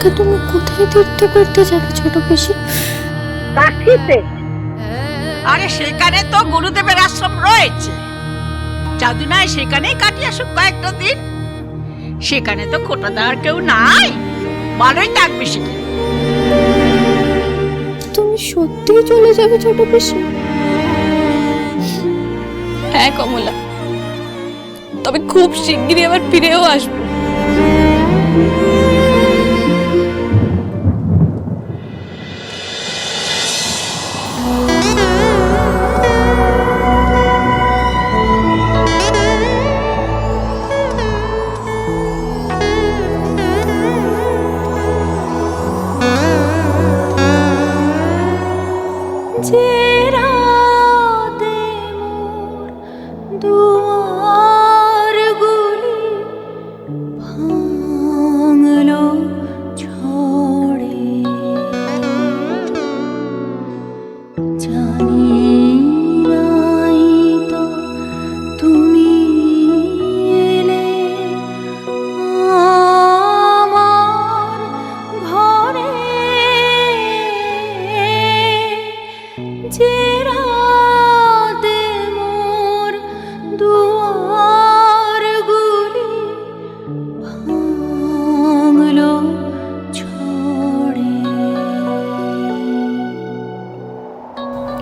একা তুমি কোথায় তীর্থ করতে যাবে ছোট পিসি? কাশিতে। আরে সেখানে তো গুরুদেবের আশ্রম রয়েছে, জাদু নাই সেখানেই কাটিয়ে আসুক কয়েকটা দিন। সেখানে তো খোটা দেওয়ার কেউ নাই, ভালোই থাকবে সেখানে। তুমি সত্যিই চলে যাবে ছোট পিসি? হ্যাঁ কমলা, তবে খুব শিগগিরই আবার ফিরেও আসবো।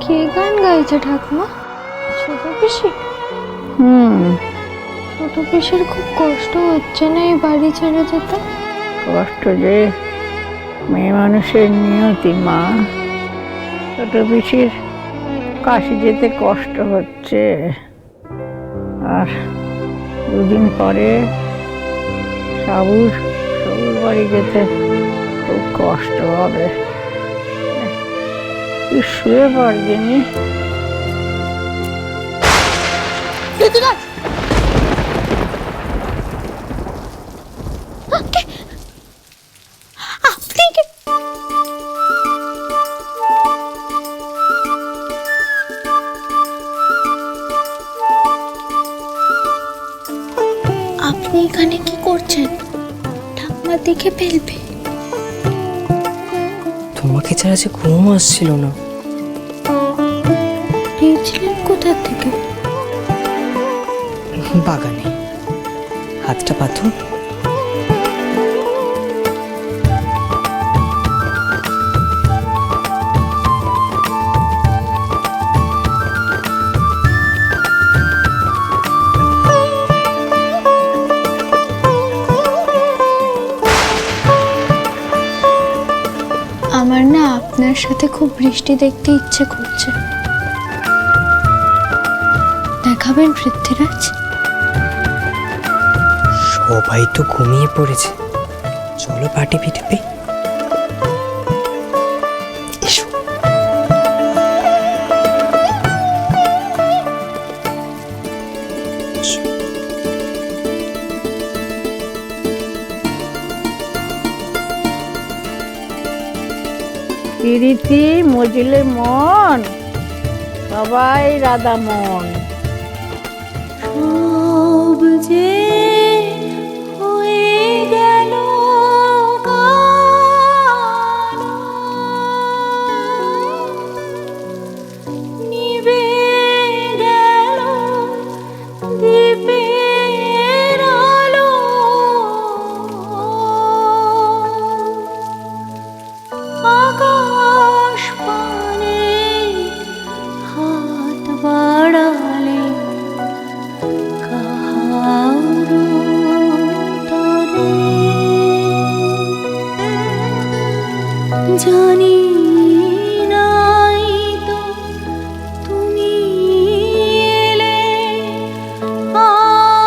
কে গান গাইছে ঠাকুমা? ছোট পিসি? ছোট পিসির খুব কষ্ট হচ্ছে না এই বাড়ি ছেড়ে যেতে? কষ্ট যে মেয়ে মানুষের নিয়তি মা। ছোট পিসির কাশি যেতে কষ্ট হচ্ছে, আর দুদিন পরে সাবুর শ্বশুর বাড়ি যেতে খুব কষ্ট হবে। তুই শুয়ে পারবি? আপনি এখানে কি করছেন? ঠাকুমা দেখে ফেলবে। তোমাকে ছাড়া যে ঘুম আসছিল না। পেয়েছিলেন কোথা থেকে? বাগানে। হাতটা পাথর। আমার না আপনার সাথে খুব বৃষ্টি দেখতে ইচ্ছে করছে। দেখাবেন পৃথ্বীরাজ? সবাই তো ঘুমিয়ে পড়েছে, চলো পাটি পিঠে। এসো। প্রীতি মজিলে মন, সবাই রাধা মন। সব যে হয়ে গেল নিভে গেল দীপের আলো, আকাশ পানে হাত বাড়ালে কাহারো তরে জানি নাই তো তুমি এলে আমার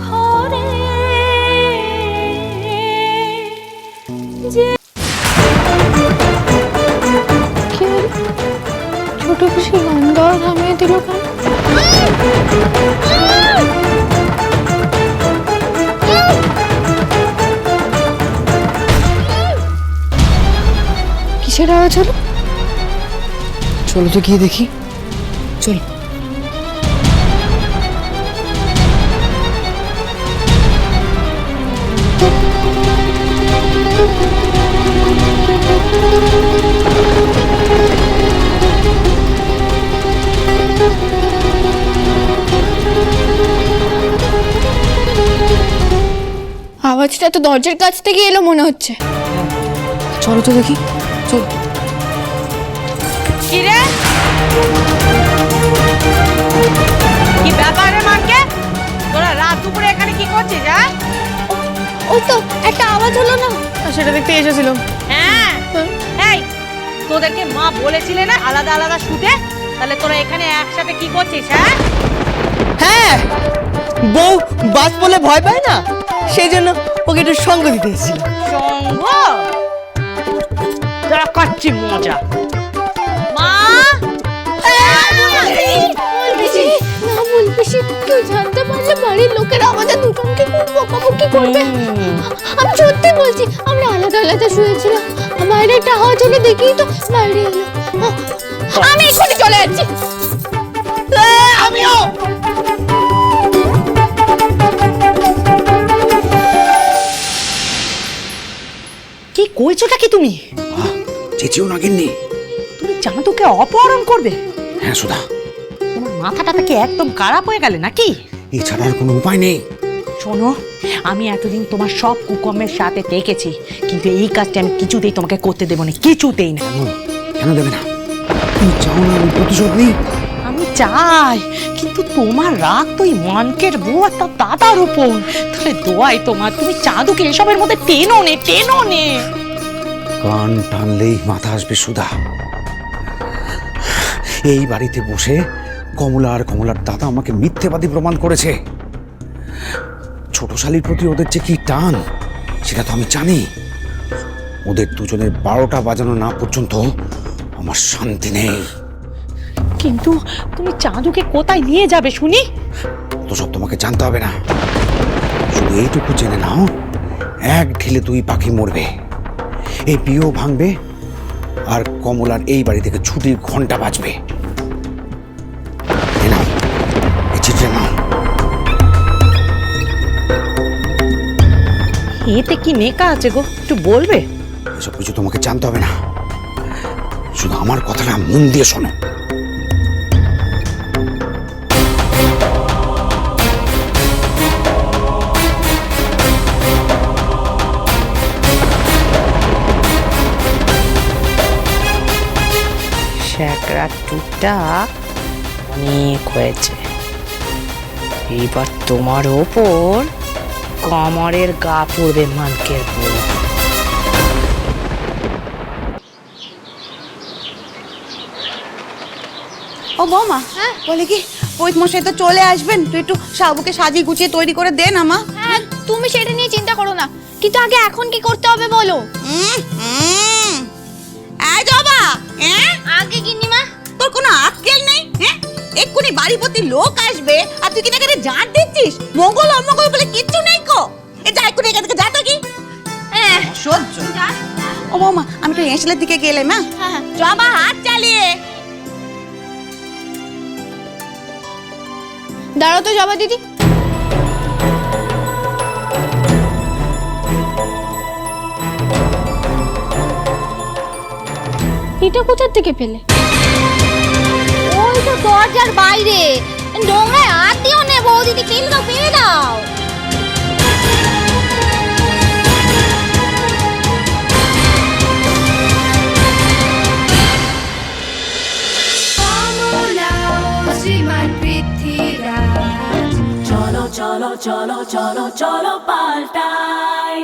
ঘরে যে। ছোট পিসি গান গাওয়া থামিয়ে দিল কেন? কিসের আওয়াজ হলো? চলো তো গিয়ে দেখি, চলো। আওয়াজটা তো দরজার কাছ থেকে এলো মনে হচ্ছে। চলো তো দেখি, চলো। কি রে, কি ব্যাপার রে মাকে? তোরা রাত দুপুরে এখানে কি করছিস? হ্যাঁ, ওই তো একটা আওয়াজ হলো না, সেটা দেখতে এসেছিলাম। হ্যাঁ, এই তোদেরকে মা বলেছিলে না আলাদা আলাদা শুতে? তাহলে তোরা এখানে একসাথে কি করছিস? হ্যাঁ হ্যাঁ, বউ বাস বলে ভয় পায় না, সেই জন্য ওকে একটু সঙ্গ দিতে এসেছিল। সঙ্গ দেখাচ্ছি মজা। মা, না বলবি, কেউ জানতে পারলে বাড়ির লোকেরা আমাদের দুজনকে খুব বকাবকি করবে। আমি সত্যি বলছি, আমরা আলাদা আলাদা শুয়েছিলাম। বাইরে একটা আওয়াজ হলো দেখেই তো বাইরে এলো। আমি এক্ষুনি চলে যাচ্ছি। আমিও। কি কইছোটা কি তুমি? চেঁচিও না গিন্নি। তুমি চাঁদুকে অপহরণ করবে? হ্যাঁ সুধা, তোমার মাথাটা কি একদম খারাপ হয়ে গেলে নাকি? এছাড়া আর কোনো উপায় নেই। শোনো, আমি এতদিন তোমার সব কুকর্মের সাথে দেখেছি, কিন্তু এই কাজটা আমি কিছুতেই তোমাকে করতে দেবো না, কিছুতেই না। কেন দেবে না? তুমি চাও না আমি প্রতিশোধ নিই? আমি চাই, কিন্তু তোমার রাগ তো এই মানকের বউ আর তার দাদার উপর। তাহলে দোয়াই তোমার, তুমি চাঁদুকে এসবের মধ্যে টেনো নে, টেনো নে। কান টানলেই মাথা আসবে সুধা। এই বাড়িতে বসে কমলা আর কমলার দাদা আমাকে মিথ্যেবাদী প্রমাণ করেছে। ছোট শালীর প্রতি ওদের যে কি টান সেটা তো আমি জানি। ওদের দুজনের 12টা বাজানো না পর্যন্ত আমার শান্তি নেই। কিন্তু তুমি চাঁদুকে কোথায় নিয়ে যাবে শুনি? তো সব তোমাকে জানতে হবে না, শুধু এইটুকু জেনে নাও, এক ঢিলে 2 পাখি মরবে। এই বিয়েও ভাঙবে আর কমলার এই বাড়ি থেকে ছুটির ঘন্টা বাজবে। নাও এই চিঠিটা নাও। এতে কি নেকা আছে গো, একটু বলবে? এসব কিছু তোমাকে জানতে হবে না, শুধু আমার কথাটা মন দিয়ে শোনো। শ্যাকরা টুকটা অনেক হয়েছে, এইবার তোমার ওপর কমরের গা পড়বে মানকের বউ। ও বৌমা, হ্যাঁ বলে কি পৈত মশাই তো চলে আসবেন, তুই একটু সাবুকে সাজিয়ে গুছিয়ে তৈরি করে দে না মা। হ্যাঁ, তুমি সেটা নিয়ে চিন্তা করো না, কিন্তু আগে এখন কি করতে হবে বলো। এই জবা, আগে গিন্নিমা, তোর কোনো আক্কেল নেই? হ্যাঁ, এক্ষুনি বাড়ি প্রতি লোক আসবে আর তুই কিনা করে জান দিচ্ছিস? মঙ্গল অমঙ্গল বলে কিচ্ছু নেই কো। এ যা এক্ষুনি এখান থেকে যা তো কি। সহ্য। ও বৌমা, আমি তো এসলের দিকে গেলে মা। হ্যাঁ জবা হাত চালিয়ে। দাঁড়াও তো জবা দিদি। এটা কোথা থেকে পেলে? ওই তো দরজার বাইরে, ডোঙায় হাত দিও নে বৌদিদি, পেলে দাও, পেলে দাও। চলো চলো চলো চলো চলো পাল্টাই।